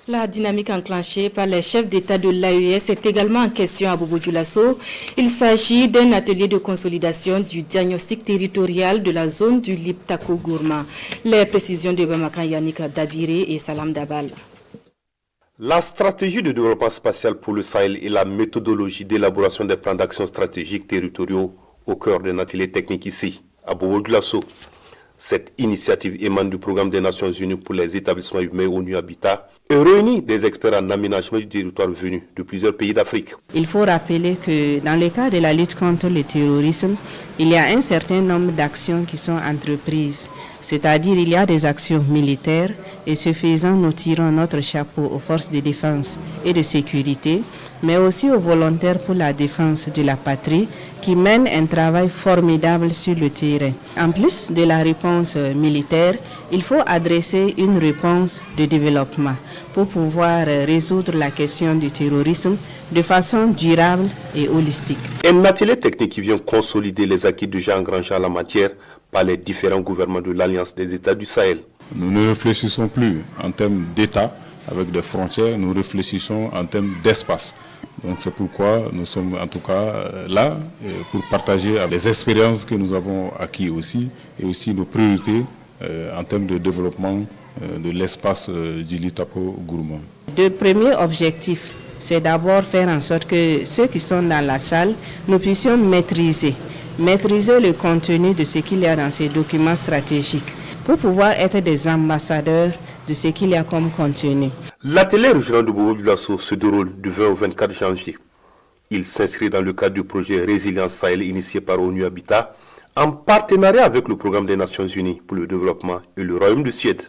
La dynamique enclenchée par les chefs d'État de l'AES est également en question à Bobo Dioulasso. Il s'agit d'un atelier de consolidation du diagnostic territorial de la zone du Liptako-Gourma. Les précisions de Bamakan Yannick Dabiré et Salam Dabal. La stratégie de développement spatial pour le Sahel et la méthodologie d'élaboration des plans d'action stratégiques territoriaux au cœur d'un atelier technique ici, à Bobo Dioulasso. Cette initiative émane du programme des Nations Unies pour les établissements humains ONU Habitat et réunit des experts en aménagement du territoire venus de plusieurs pays d'Afrique. Il faut rappeler que dans le cadre de la lutte contre le terrorisme, il y a un certain nombre d'actions qui sont entreprises. C'est-à-dire il y a des actions militaires et ce faisant nous tirons notre chapeau aux forces de défense et de sécurité, mais aussi aux volontaires pour la défense de la patrie qui mènent un travail formidable sur le terrain. En plus de la réponse militaire, il faut adresser une réponse de développement pour pouvoir résoudre la question du terrorisme de façon durable et holistique. Un atelier technique qui vient consolider les acquis déjà engrangés en la matière par les différents gouvernements de l'Alliance des États du Sahel. Nous ne réfléchissons plus en termes d'État avec des frontières, nous réfléchissons en termes d'espace. Donc c'est pourquoi nous sommes en tout cas là pour partager les expériences que nous avons acquises aussi et aussi nos priorités en termes de développement de l'espace du Liptako-Gourma. Le premier objectif, c'est d'abord faire en sorte que ceux qui sont dans la salle, nous puissions maîtriser le contenu de ce qu'il y a dans ces documents stratégiques pour pouvoir être des ambassadeurs de ce qu'il y a comme contenu. L'atelier régional de Bobo Dioulasso se déroule du 20 au 24 janvier. Il s'inscrit dans le cadre du projet Résilience Sahel initié par ONU Habitat en partenariat avec le programme des Nations Unies pour le développement et le Royaume de Suède.